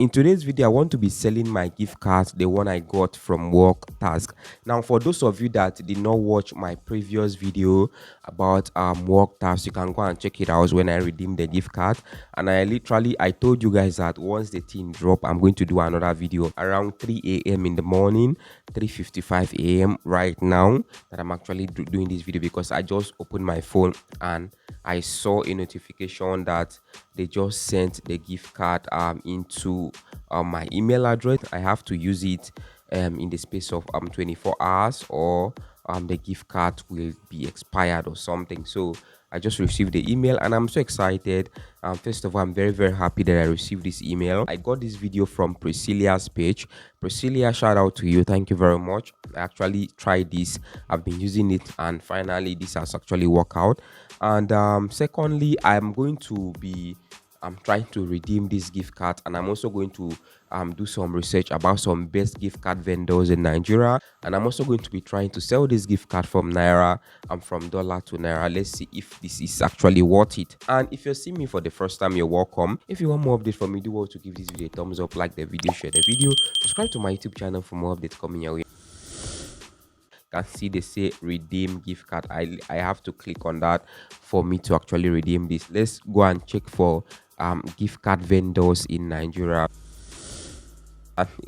In today's video, I want to be selling my gift card, the one I got from Walktask. Now, for those of you that did not watch my previous video about Walktask, you can go and check it out when I redeemed the gift card. And I told you guys that once the thing drop, I'm going to do another video around 3 a.m. in the morning, 3:55 a.m. right now that I'm actually doing this video, because I just opened my phone and I saw a notification that they just sent the gift card into my email address. I have to use it in the space of 24 hours, or the gift card will be expired or something. So I just received the email and I'm so excited. First of all, I'm very happy that I received this email. I got this video from Priscilla's page. Priscilla, shout out to you. Thank you very much. I actually tried this. I've been using it and finally this has actually worked out. And secondly, I'm going to be trying to redeem this gift card, and I'm also going to do some research about some best gift card vendors in Nigeria, and I'm also going to be trying to sell this gift card from naira and from dollar to naira. Let's see if this is actually worth it. And if you're seeing me for the first time, you're welcome. If you want more updates from me, do well to give this video a thumbs up, like the video, share the video, subscribe to my YouTube channel for more updates coming your way. Can see they say redeem gift card. I have to click on that for me to actually redeem this. Let's go and check for gift card vendors in Nigeria.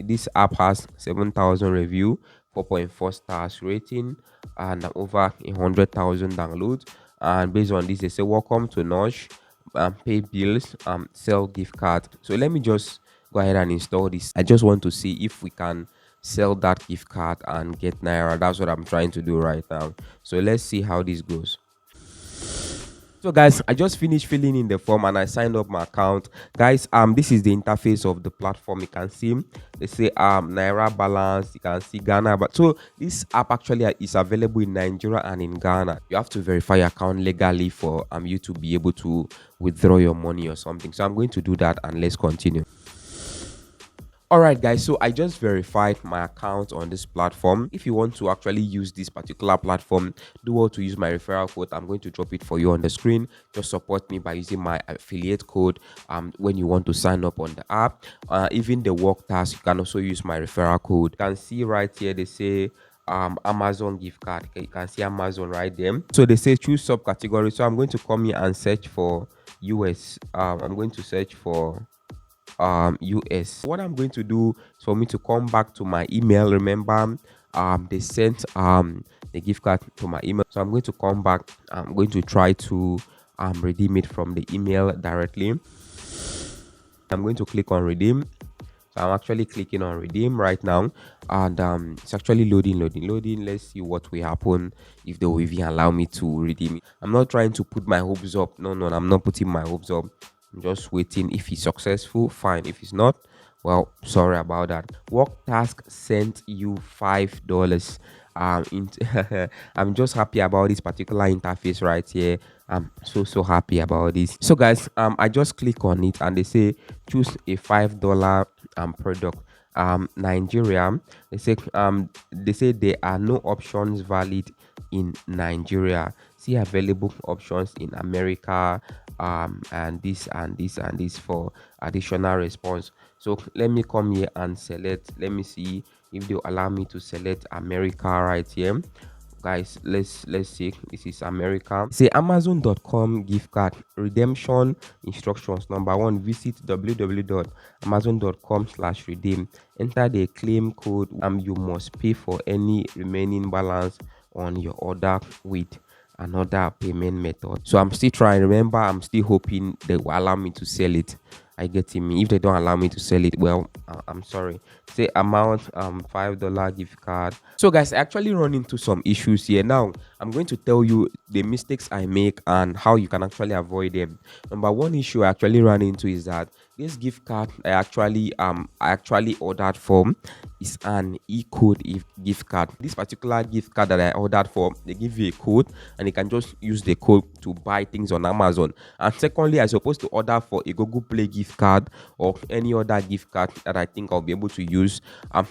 This app has 7,000 review, 4.4 stars rating, and over 100,000 downloads. And based on this, they say welcome to Nosh, pay bills, sell gift card. So let me just go ahead and install this. I just want to see if we can sell that gift card and get naira. That's what I'm trying to do right now. So let's see how this goes. So guys, I just finished filling in the form and I signed up my account. Guys, this is the interface of the platform. You can see they say naira balance, you can see Ghana. But so this app actually is available in Nigeria and in Ghana. You have to verify your account legally for you to be able to withdraw your money or something. So I'm going to do that and let's continue. Alright guys, so I just verified my account on this platform. If you want to actually use this particular platform, do well to use my referral code. I'm going to drop it for you on the screen. Just support me by using my affiliate code when you want to sign up on the app. Even the Walktask, you can also use my referral code. You can see right here they say Amazon gift card. Okay, you can see Amazon right there. So they say choose subcategory. So I'm going to come here and search for US. I'm going to search for US. What I'm going to do is for me to come back to my email. Remember they sent the gift card to my email, so I'm going to come back. I'm going to try to redeem it from the email directly. I'm going to click on redeem. So I'm actually clicking on redeem right now, and it's actually loading. Let's see what will happen if they will even allow me to redeem it. I'm not trying to put my hopes up. No, I'm not putting my hopes up. I'm just waiting. If it's successful, fine. If it's not, well, sorry about that. Walktask sent you $5. I'm just happy about this particular interface right here. I'm so happy about this. So guys, I just click on it and they say choose a $5 product. Nigeria, they say there are no options valid in Nigeria. See available options in America, and this for additional response. So let me come here and select. Let me see if they'll allow me to select America right here. Guys, let's see. This is America. Say Amazon.com gift card redemption instructions. Number one, visit www.amazon.com/redeem. Enter the claim code. You must pay for any remaining balance on your order with another payment method. So I'm still trying. Remember, I'm still hoping they will allow me to sell it. I get me. If they don't allow me to sell it, well, I'm sorry. Say amount $5 gift card. So guys, I actually run into some issues here. Now I'm going to tell you the mistakes I make and how you can actually avoid them. Number one issue I actually ran into is that this gift card I actually ordered for is an e-code gift card. This particular gift card that I ordered for, they give you a code and you can just use the code to buy things on Amazon. And secondly, I'm supposed to order for a Google Play gift card or any other gift card that I think I'll be able to use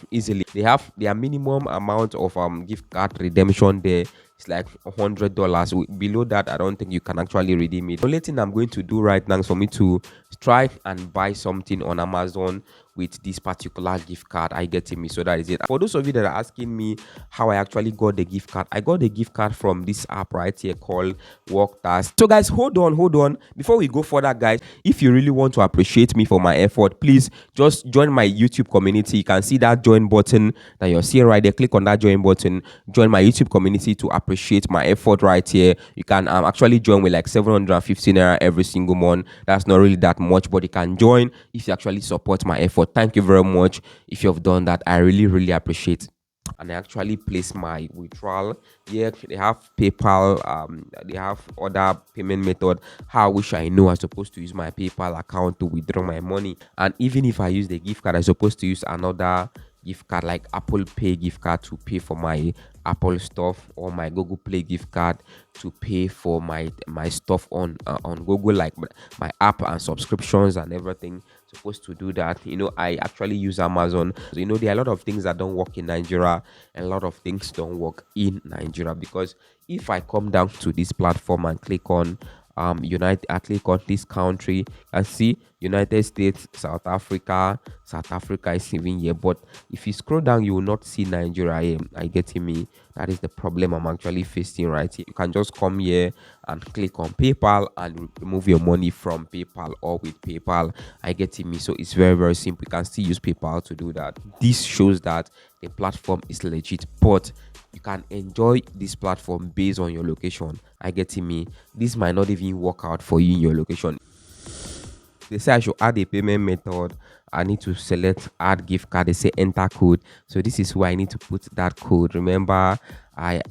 easily. They have their minimum amount of gift card redemption there. It's like $100. Below that, I don't think you can actually redeem it. The only thing I'm going to do right now is for me to try and buy something on Amazon with this particular gift card. I get me. So that is it. For those of you that are asking me how I actually got the gift card, I got the gift card from this app right here called Walktask. So guys, hold on. Before we go further, guys, if you really want to appreciate me for my effort, please just join my YouTube community. You can see that join button that you're seeing right there. Click on that join button. Join my YouTube community to appreciate my effort right here. You can actually join with like 750 naira every single month. That's not really that much, but you can join if you actually support my effort. Thank you very much if you've done that. I really appreciate. And I actually place my withdrawal. Yeah, they have PayPal, they have other payment method. How I wish I know I'm supposed to use my PayPal account to withdraw my money. And even if I use the gift card, I'm supposed to use another gift card like Apple Pay gift card to pay for my Apple stuff, or my Google Play gift card to pay for my stuff on Google, like my app and subscriptions and everything. Supposed to do that. I actually use Amazon. So, there are a lot of things that don't work in Nigeria, and a lot of things don't work in Nigeria, because if I come down to this platform and click on I click on this country and see United States, South Africa is even here, but if you scroll down you will not see Nigeria here. I get me. That is the problem I'm actually facing right here. You can just come here and click on PayPal and remove your money from PayPal or with PayPal. I get me. So it's very simple. You can still use PayPal to do that. This shows that the platform is legit, but you can enjoy this platform based on your location. I get me. This might not even work out for you in your location. They say I should add a payment method. I need to select add gift card. They say enter code. So this is where I need to put that code. Remember, I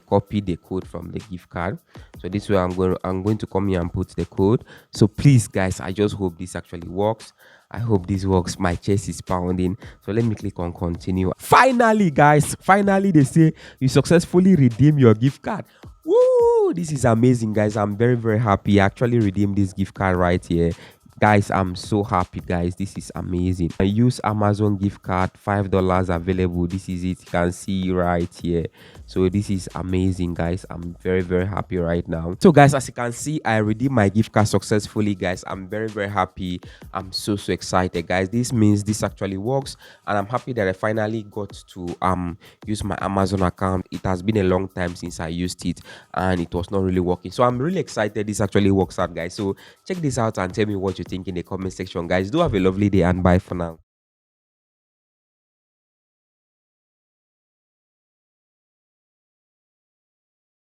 copied the code from the gift card. So this way I'm going to come here and put the code. So please guys, I just hope this actually works. I hope this works. My chest is pounding. So let me click on continue. Finally, guys, they say you successfully redeem your gift card. Woo! This is amazing, guys. I'm very happy. I actually redeemed this gift card right here. Guys, I'm so happy, guys. This is amazing. I use Amazon gift card, $5 available. This is it. You can see right here. So this is amazing, guys. I'm very happy right now. So guys, as you can see, I redeemed my gift card successfully, guys. I'm very happy. I'm so excited, guys. This means this actually works, and I'm happy that I finally got to use my Amazon account. It has been a long time since I used it, and it was not really working. So I'm really excited this actually works out, guys. So check this out and tell me what you think in the comment section, guys. Do have a lovely day, and bye for now.